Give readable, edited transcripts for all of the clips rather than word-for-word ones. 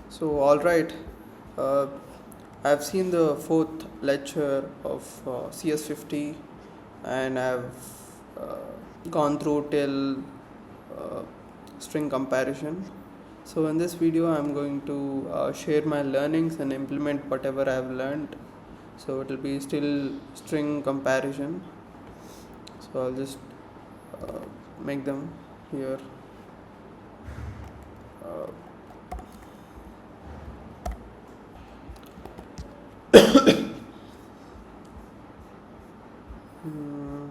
So, all right, uh, I've seen the fourth lecture of CS50, and I've uh, gone through till uh, string comparison. So, in this video, I'm going to share my learnings and implement whatever I've learned. So, it will be still string comparison. So, I'll just uh, make them here. Uh, mm,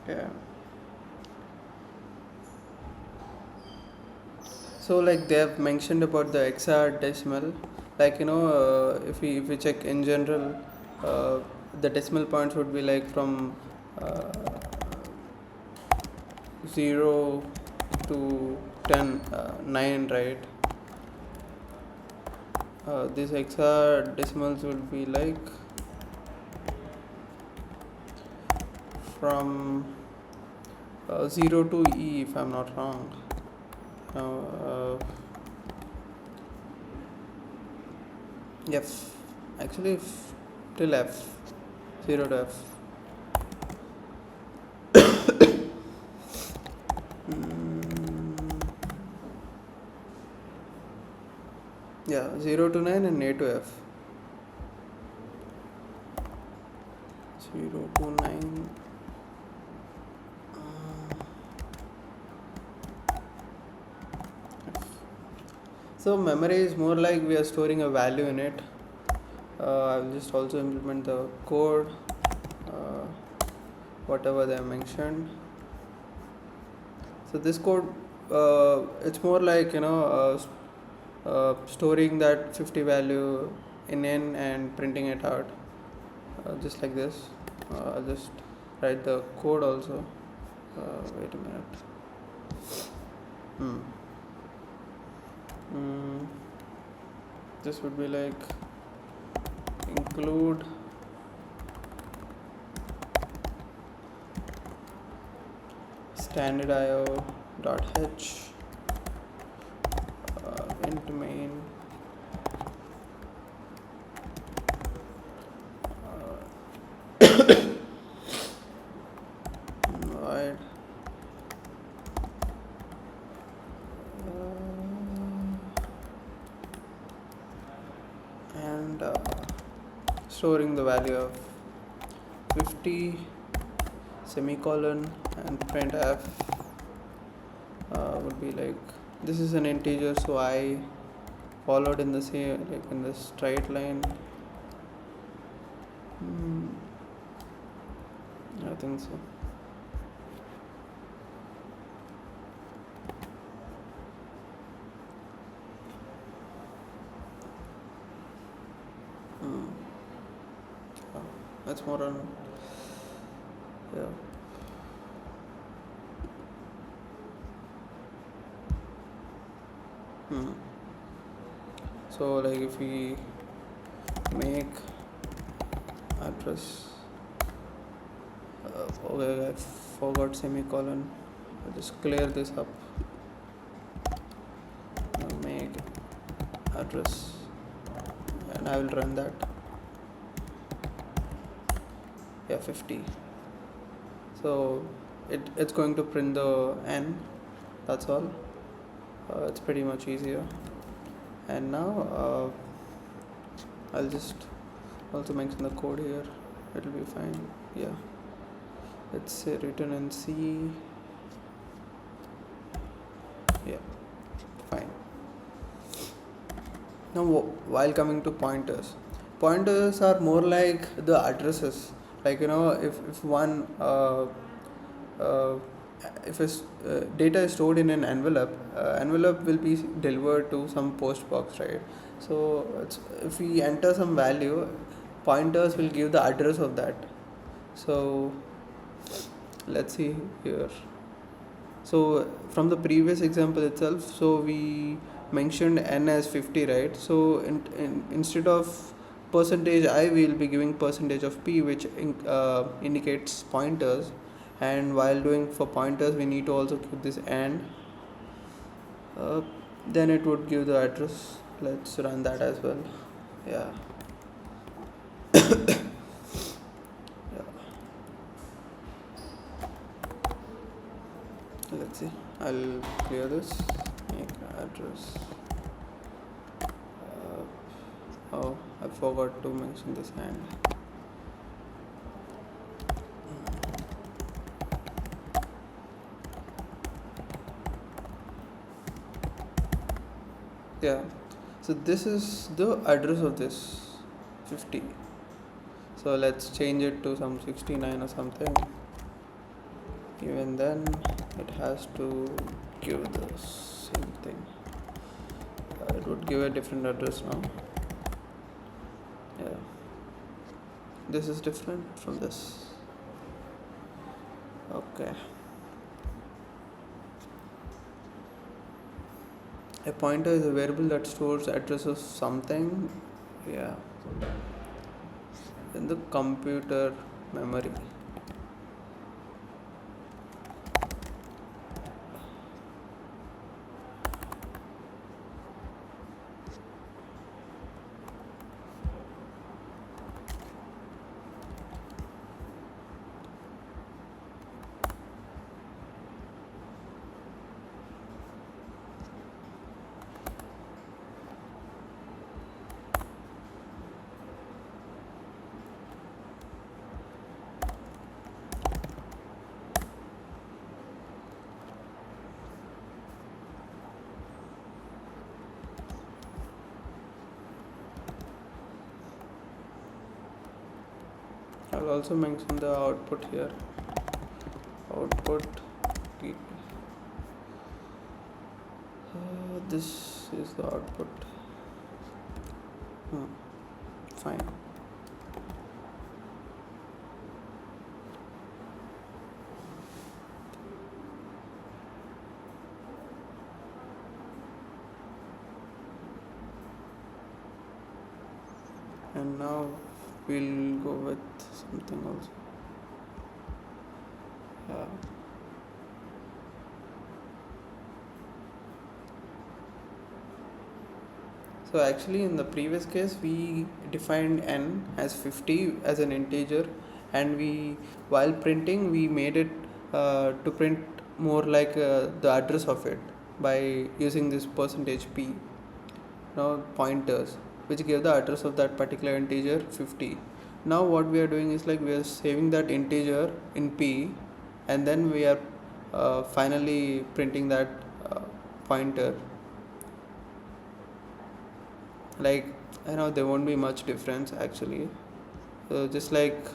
yeah. So like they have mentioned about the hexadecimal, like if we check in general, uh, the decimal points would be like from uh, 0 to 10, 9, right? These hexadecimals would be like from 0 to E, if I'm not wrong. Now, F, actually till F, 0 to F. Mm, yeah, 0 to 9 and A to F. 0 to 9. So memory is more like we are storing a value in it. I'll just also implement the code, uh, whatever they mentioned. So this code, it's more like storing that 50 value in n and printing it out, just like this. I'll just write the code also. Wait a minute. Hmm. This would be like include standard io dot h into main void and storing the value of 50 semicolon and printf would be like, this is an integer, so I followed in the same, like in the straight line. I think so. That's more on, yeah. So like if we make address, okay, I forgot semicolon. I'll just clear this up. I'll make address and I will run that. Yeah, 50. So it's going to print the n, that's all. It's pretty much easier. And now I'll just also mention the code here, it'll be fine. Yeah, it's written in C. Yeah, fine. Now while coming to pointers are more like the addresses, like if one uh, if data is stored in an envelope, envelope will be delivered to some post box, right? So if we enter some value, pointers will give the address of that. So let's see here. So from the previous example itself, so we mentioned n as 50, right? So instead of percentage I, we will be giving percentage of p, which indicates pointers. And while doing for pointers, we need to also keep this and. Uh, then it would give the address. Let's run that as well. Yeah. Yeah. Let's see. I'll clear this. Make address. Oh, I forgot to mention this and. Yeah. So this is the address of this 50. So let's change it to some 69 or something. Even then, it has to give the same thing. It would give a different address now. Yeah. This is different from this. Okay. A pointer is a variable that stores address of something. Yeah. In the computer memory. I'll also mention the output here. Output. This is the output. Fine. And now we'll go with something also. So actually in the previous case we defined n as 50 as an integer, and we, while printing, we made it to print more like the address of it by using this percentage p, now pointers, which give the address of that particular integer 50. Now what we are doing is like we are saving that integer in p, and then we are finally printing that pointer. Like, I know there won't be much difference actually. So just like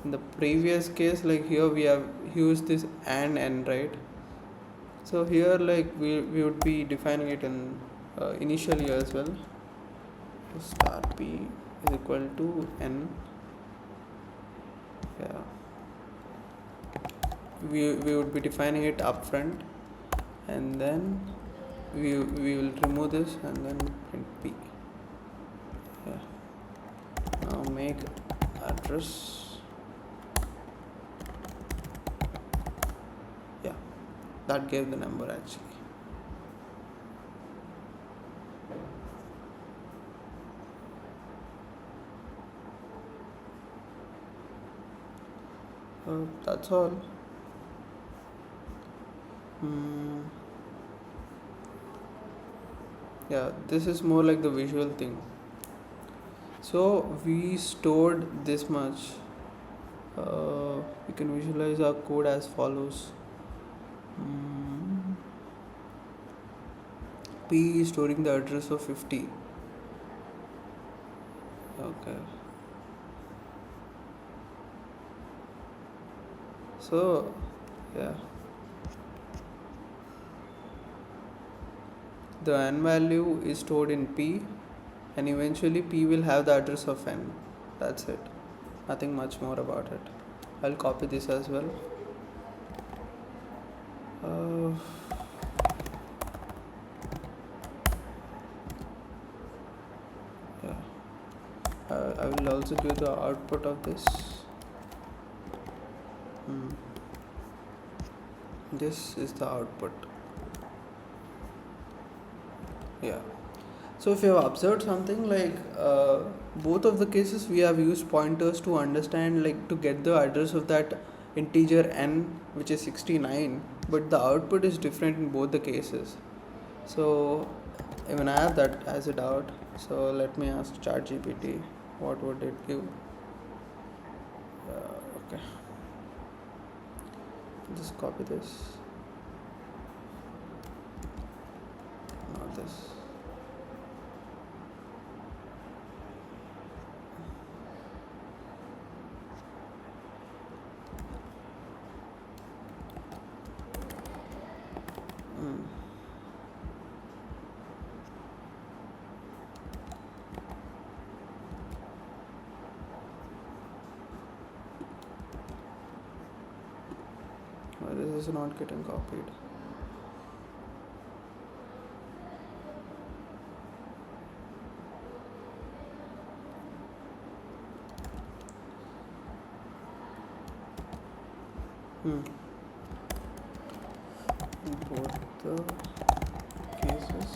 in the previous case, like here we have used this and n, right? So here like we would be defining it in initially as well. So start p is equal to n. Yeah. We would be defining it upfront, and then we will remove this and then print p. Yeah. Now make address. Yeah, that gave the number actually. That's all. Yeah, this is more like the visual thing. So we stored this much. We can visualize our code as follows. P is storing the address of 50. Okay. So, yeah. The n value is stored in P, and eventually P will have the address of n. That's it. Nothing much more about it. I'll copy this as well. I will also give the output of this. Hmm. This is the output. Yeah. So if you have observed something like both of the cases, we have used pointers to understand, like to get the address of that integer n, which is 69, but the output is different in both the cases. So even I have that as a doubt. So let me ask ChatGPT, what would it give? Okay, just copy this. Not this. Mm. Why this is not getting copied? Hmm. Both the cases.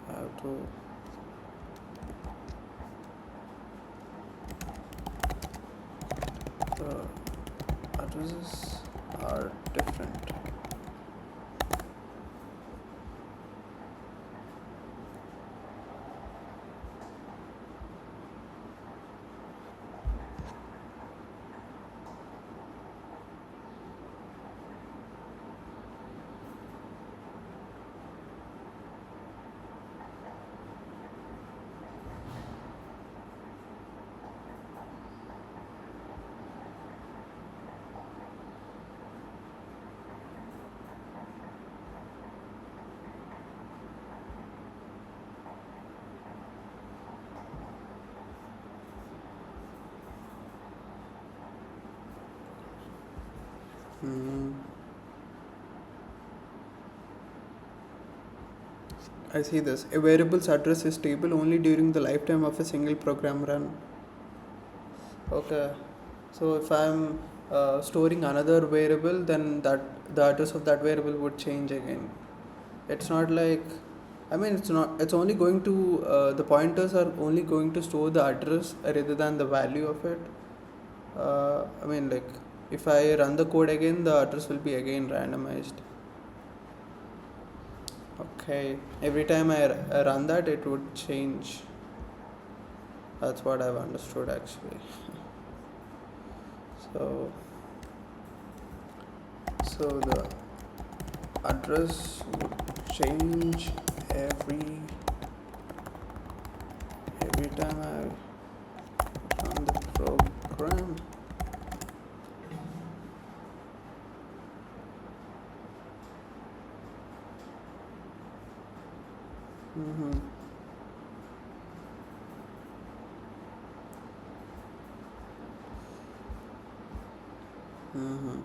I have to. The addresses are different. Hmm. I see this. A variable's address is stable only during the lifetime of a single program run. Okay. So if I'm storing another variable, then that the address of that variable would change again. It's not like, I mean, it's not. It's only going to the pointers are only going to store the address rather than the value of it. I mean, like if I run the code again, the address will be again randomized. Okay. Every time I run that, it would change. That's what I've understood actually. So, so the address would change every time I run the program. Mm-hmm. Mm-hmm.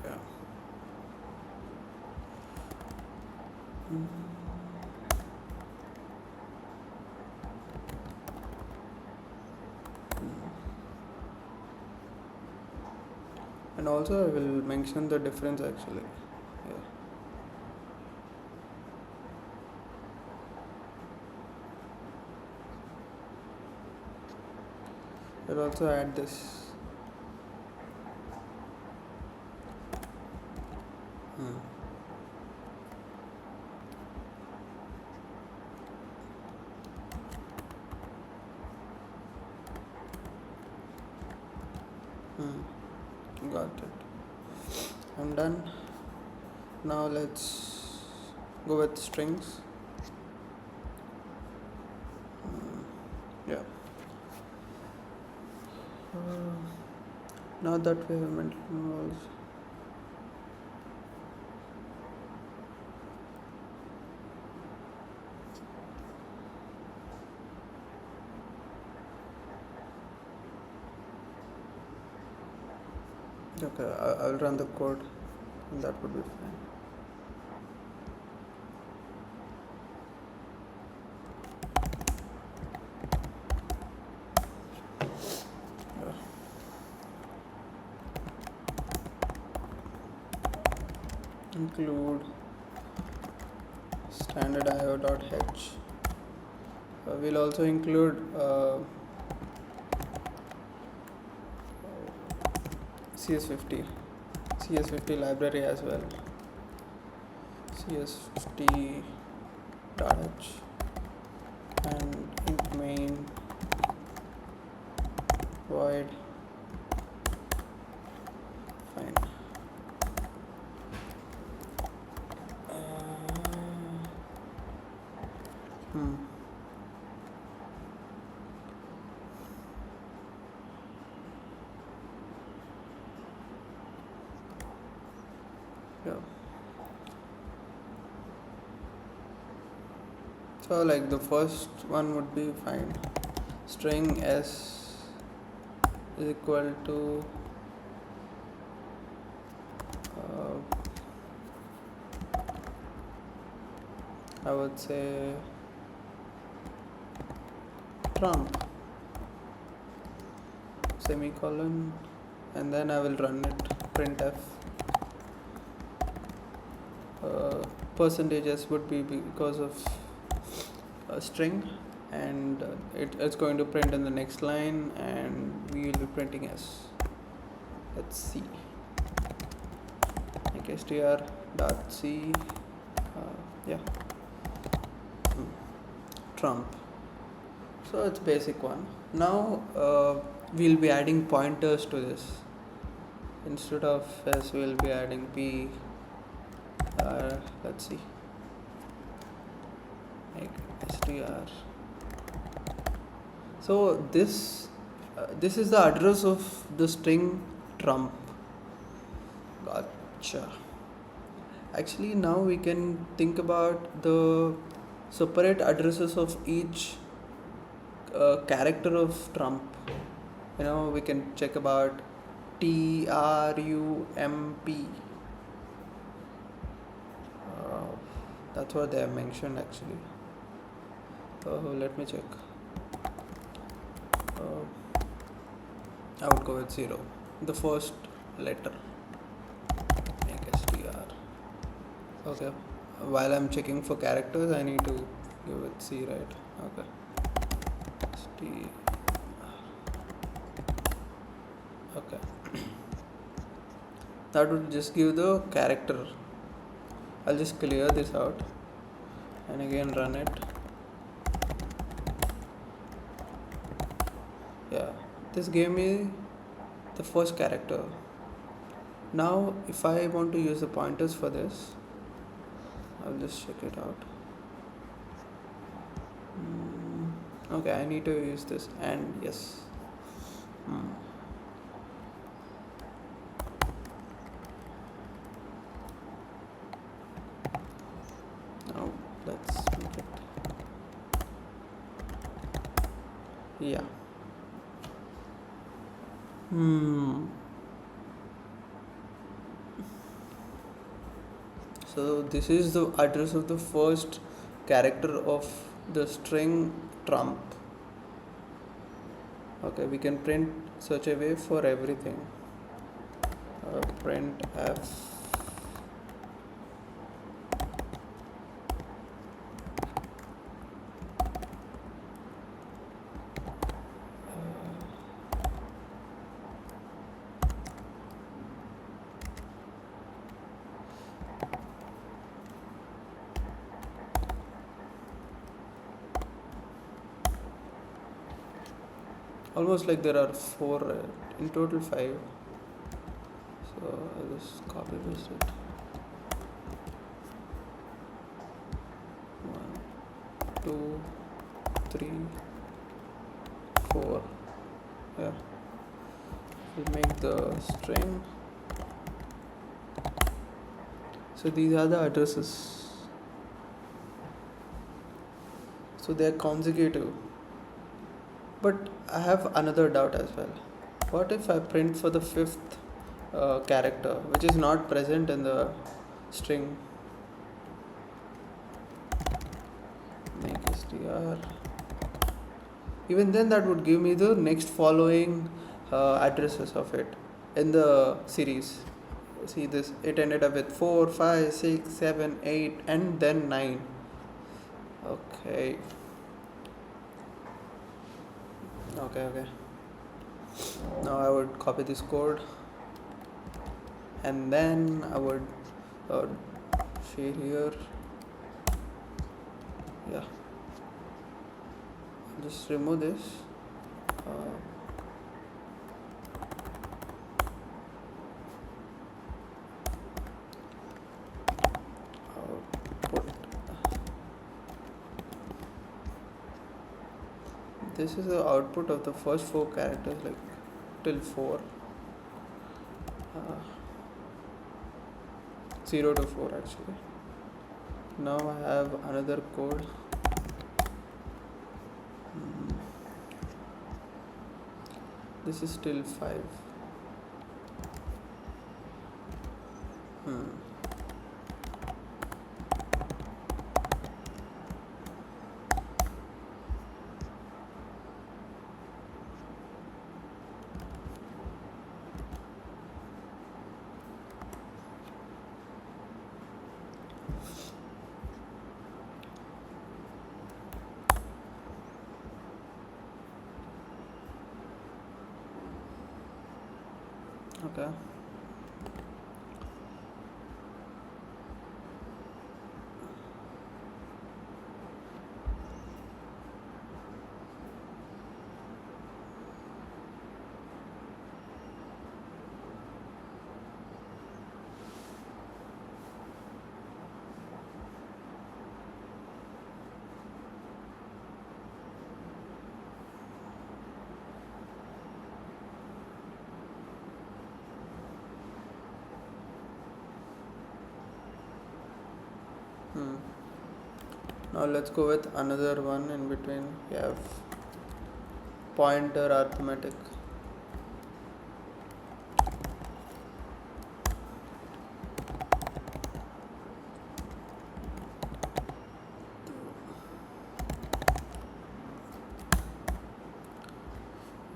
Yeah. And also I will mention the difference actually. Yeah. I'll also add this. Hmm. Now let's go with strings. Yeah. Now that we have mental models, okay, I'll run the code and that would be fine. Include standard io.h. We'll also include CS50 library as well. CS50.h and int main void fine. Yeah. So like the first one would be fine. String s is equal to I would say Trump semicolon, and then I will run it printf. Percentages would be because of a string, and it's going to print in the next line, and we will be printing s. Let's see, like str.c. Yeah, Trump. So it's basic one. Now we'll be adding pointers to this. Instead of s, we'll be adding p. Let's see, like str. So this is the address of the string Trump. Gotcha. Actually, now we can think about the separate addresses of each character of Trump. We can check about TRUMP. That's what they have mentioned actually. Let me check. I would go with 0. The first letter. Make str. Okay. While I'm checking for characters, I need to give it C, right? Okay. Str. Okay. That would just give the character. I'll just clear this out and again run it. Yeah, this gave me the first character. Now if I want to use the pointers for this, I'll just check it out. Okay, I need to use this, and yes. Now let's make it. Yeah. So this is the address of the first character of the string Trump. Okay, we can print such a way for everything. Print f. Almost like there are 4, in total 5. So I'll just copy paste it. 2, 3, 4. Yeah, we'll make the string. So these are the addresses. So they are consecutive. But I have another doubt as well. What if I print for the fifth character, which is not present in the string? Make str. Even then, that would give me the next following addresses of it in the series. See this, it ended up with 4, 5, 6, 7, 8, and then 9. Okay. Okay. Now I would copy this code and then I would uh, share here. Yeah. Just remove this. Output. This is the output of the first 4 characters, like till 4. 0 to 4 actually. Now I have another code. This is till 5. Okay. Now let's go with another one in between. We have pointer arithmetic.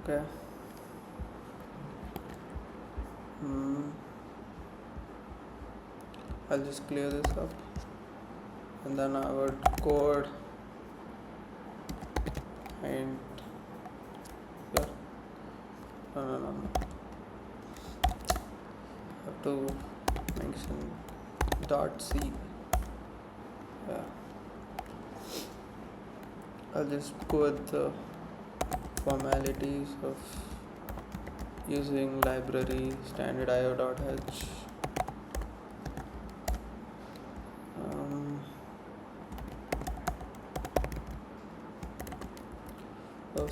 Okay. I'll just clear this up and then I would code and yeah. No. Have to mention .c. Yeah. I'll just go with the formalities of using library standard io.h.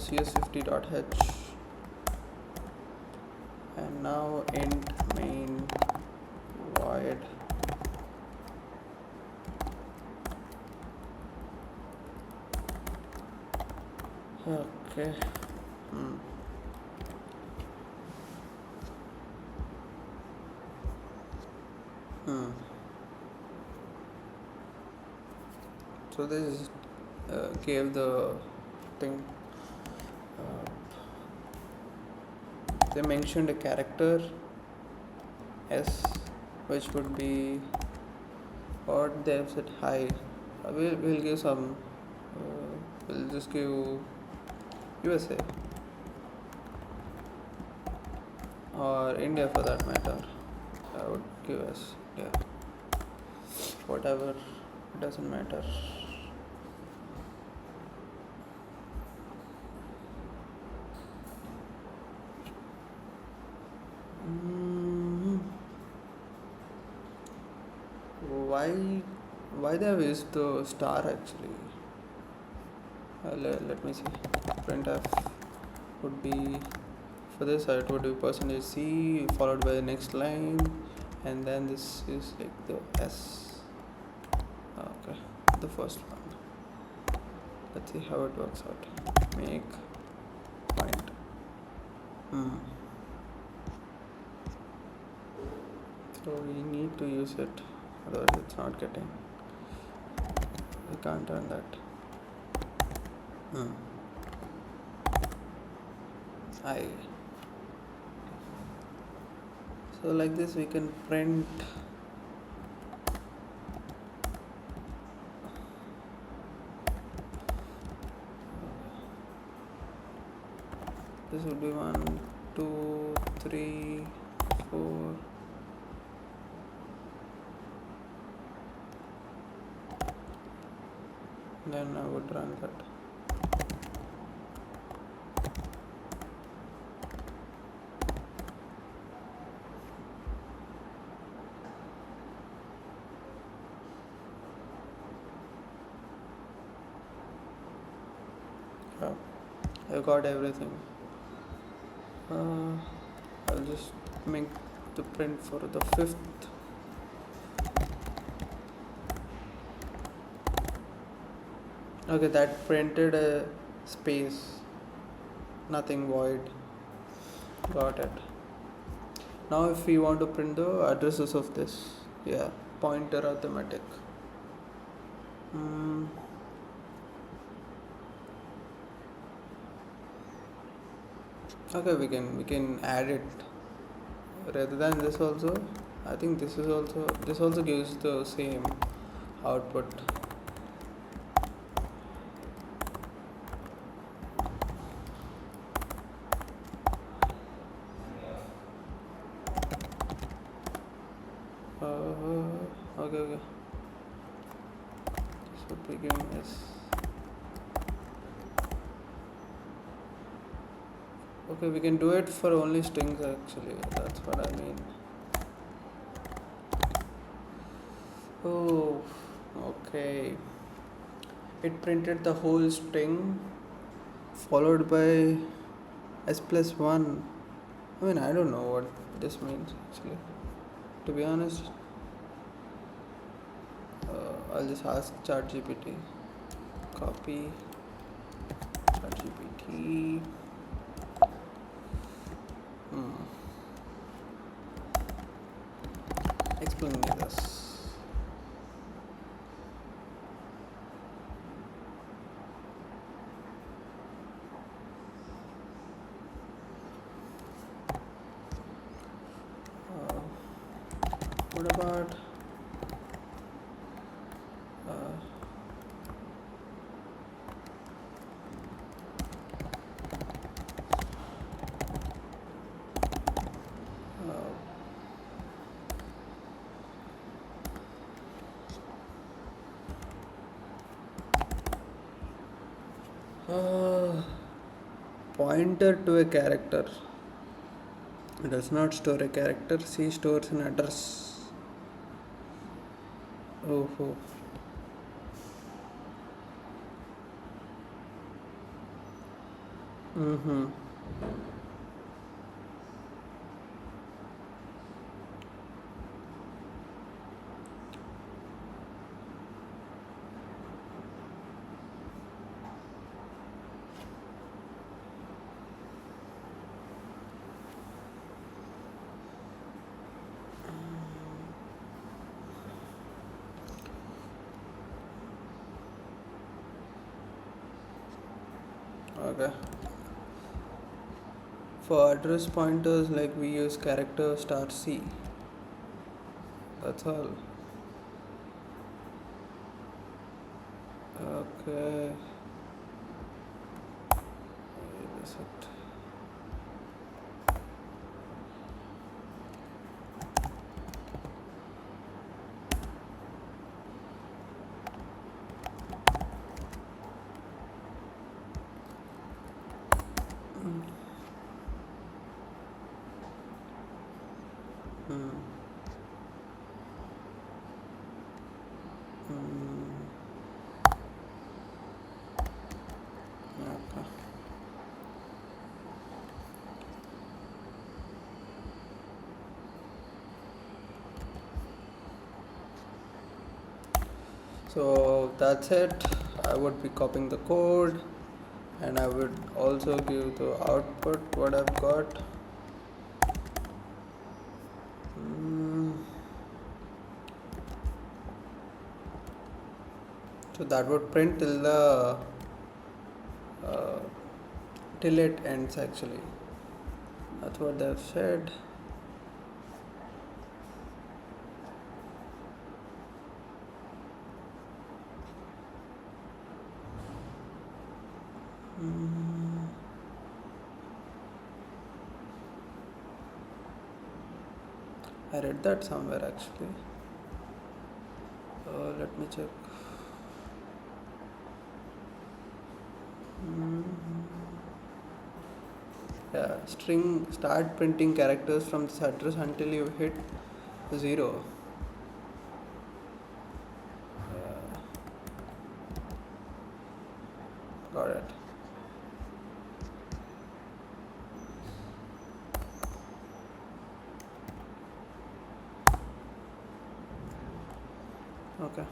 CS50.h and now int main void okay. So this gave the thing. They mentioned a character S, which would be odd. They have said hi. We'll give some. We'll just give USA or India for that matter. I would give us, yeah, whatever, it doesn't matter. Why they have used the star actually? let me see. Printf would be, for this it would be percentage %c followed by the next line, and then this is like the s. Okay, the first one. Let's see how it works out. Make point. So we need to use it, otherwise it's not getting. We can't run that. I. So like this we can print. This would be 1, 2, 3, 4. Then I would run that. I got everything. I'll just make the print for the 5th. Okay, that printed a space, nothing void. Got it. Now if we want to print the addresses of this, pointer arithmetic. Okay, we can add it rather than this also. I think this also gives the same output. Okay. This would be given as. Okay, we can do it for only strings actually. That's what I mean. Oh, okay. It printed the whole string followed by s+1. I mean, I don't know what this means actually. To be honest, I'll just ask ChatGPT. Copy ChatGPT. Explain me this. What about pointer to a character? It does not store a character. C stores an address. Oh. Okay. For address pointers, like we use character *C. That's all. Okay. This it. So that's it. I would be copying the code, and I would also give the output what I've got. Mm. So that would print uh, till it ends actually. That's what they've said. Mm. I read that somewhere actually. Let me check. Mm. Yeah, string start printing characters from this address until you hit 0. Yeah, got it. Okay.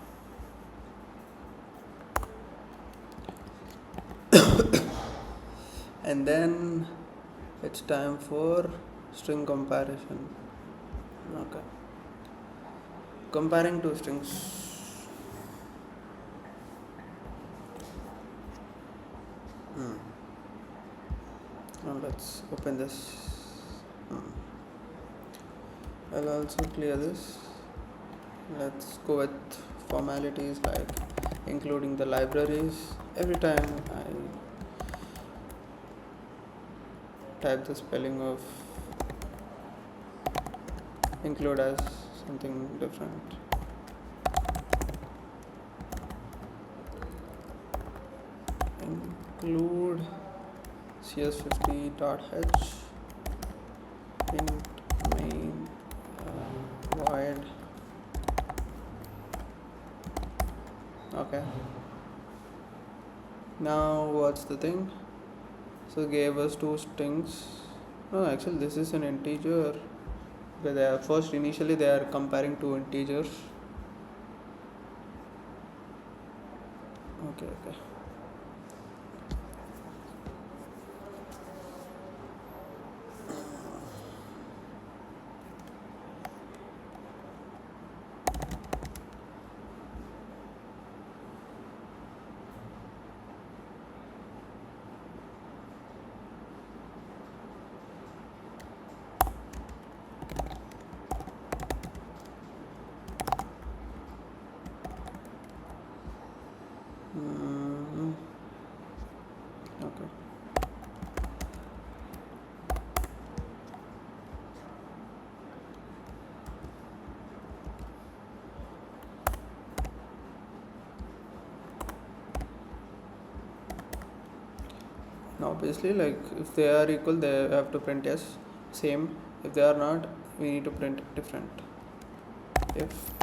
And then it's time for string comparison. Okay. Comparing two strings. Hmm. Now let's open this. Hmm. I'll also clear this. Let's go with formalities like including the libraries. Every time I type the spelling of include as something different. Include CS50.h int main void. Okay. Now what's the thing? So gave us two strings. No, actually this is an integer. But they are first initially they are comparing two integers. Okay. Mm, okay. Now obviously like if they are equal they have to print yes same. If they are not we need to print different. If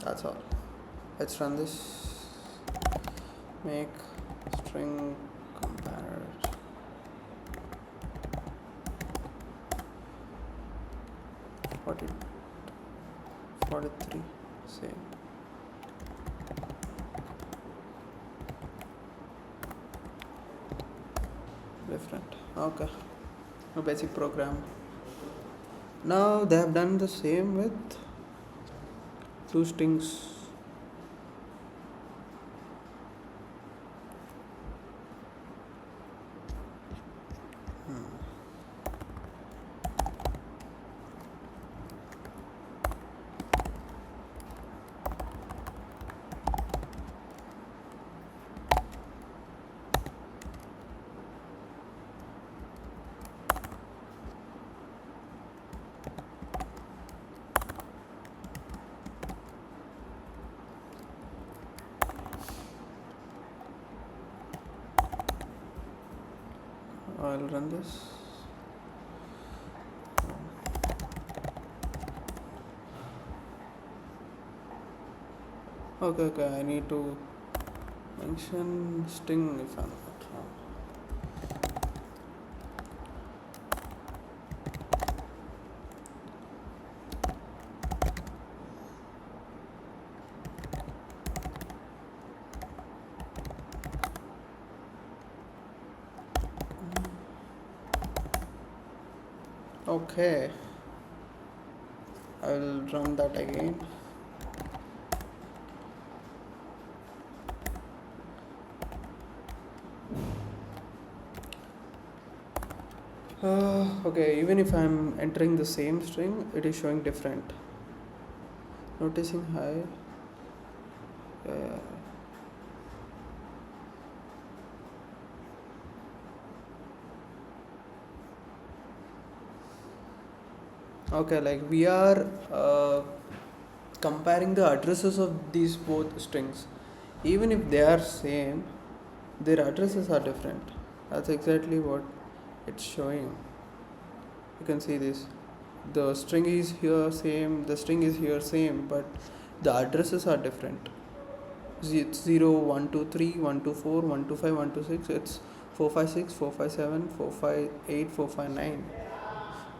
that's all. Let's run this. Make string compare 40 43 same. Different. Okay. A basic program. Now they have done the same with two strings. I'll run this. Okay, I need to mention string if I'm not wrong. Okay, I will run that again. Okay, even if I'm entering the same string, it is showing different. Noticing high. Uh, okay, like we are comparing the addresses of these both strings. Even if they are same, their addresses are different. That's exactly what it's showing. You can see this. The string is here same, the string is here same, but the addresses are different. It's 0, 1, 2, 3, 1, 2, 4, 1, 2, 5, 1, 2, 6. It's 4, 5, 6, 4, 5, 7, 4, 5, 8, 4, 5, 9.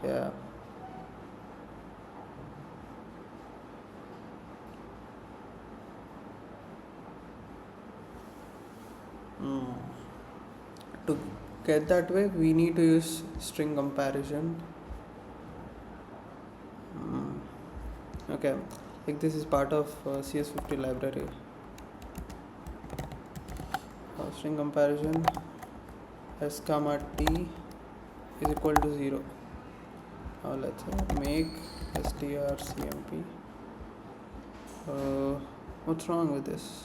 Yeah. To get that way, we need to use string comparison. Okay, like this is part of CS50 library. String comparison s comma t is equal to 0. Now let's make strcmp. What's wrong with this?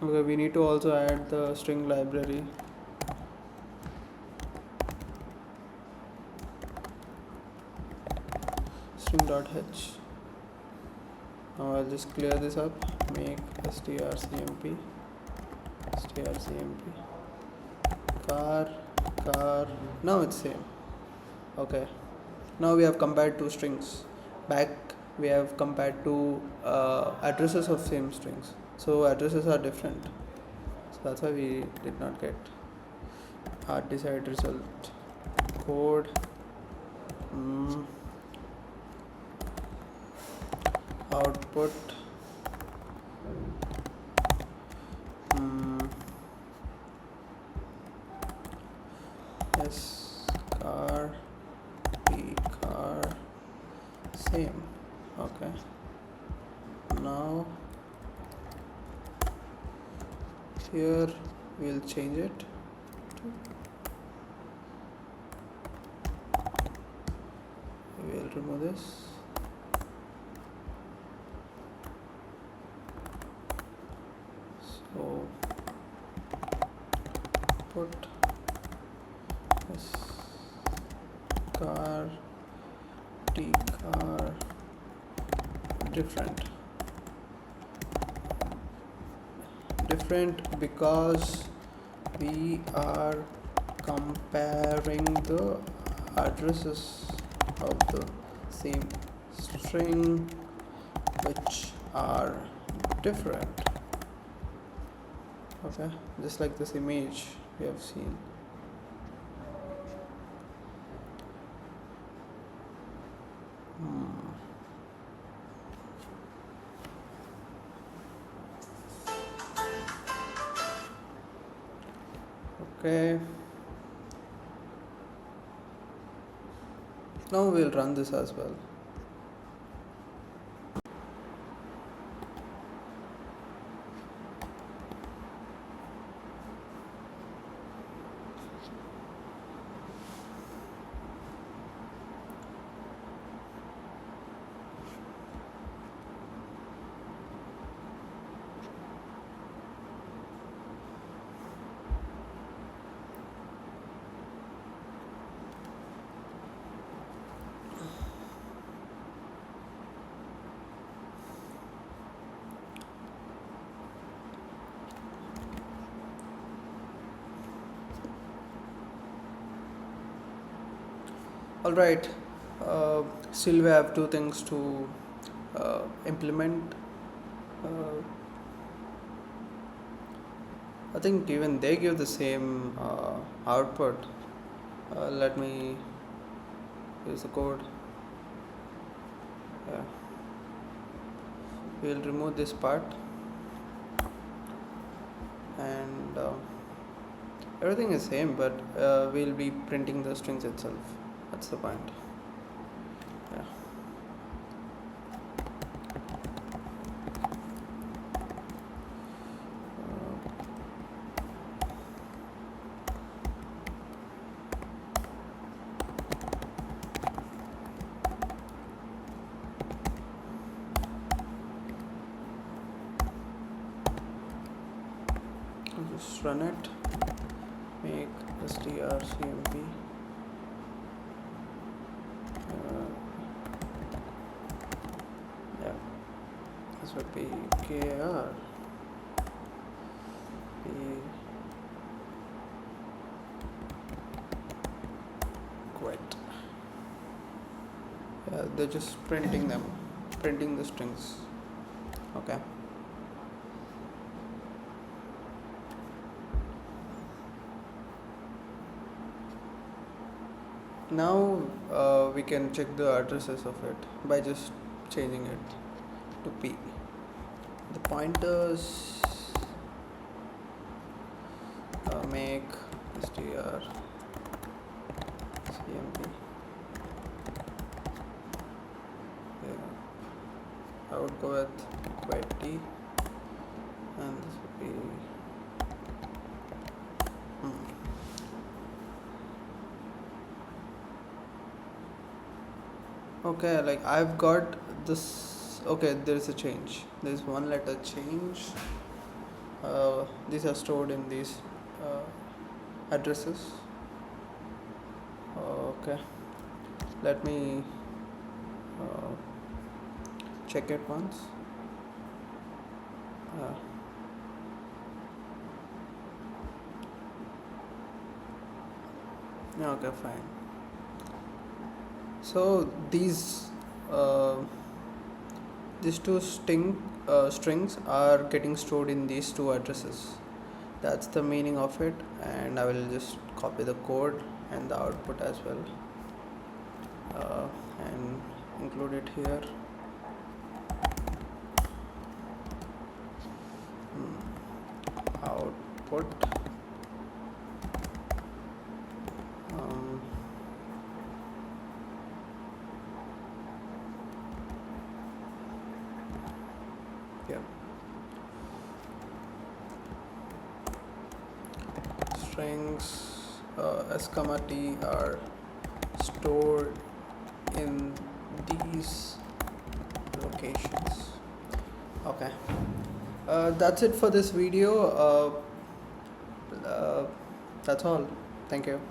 Okay, we need to also add the string library. String.h. Now I'll just clear this up. Make strcmp car. Now it's same. Okay. Now we have compared two strings. Back we have compared two addresses of same strings. So addresses are different. So that's why we did not get our desired result. Code. Output. S car, P car, same. Okay. Now here we'll change it. We'll remove this. So put S car, T car, different because we are comparing the addresses of the same string which are different. Okay, just like this image we have seen. Okay, now we'll run this as well. All right, still we have two things to implement. uh, I think even they give the same output. Let me use the code. Yeah. We'll remove this part, and everything is same, but we'll be printing the strings itself. That's the point. Yeah. I'll just run it. Make strcmp. Yeah, this would be kr. Quit. Yeah, they're just printing them, printing the strings. Okay. Now we can check the addresses of it by just changing it to p. The pointers make str cmp. Yeah, I would go with quit t, and this would be okay. Like I've got this. Okay, there's a change. There's one letter change. These are stored in these addresses. Okay, let me check it once. Okay, fine. So these two strings are getting stored in these two addresses. That's the meaning of it, and I will just copy the code and the output as well, and include it here. Output yeah, strings s comma t are stored in these locations. Okay, that's it for this video. That's all. Thank you.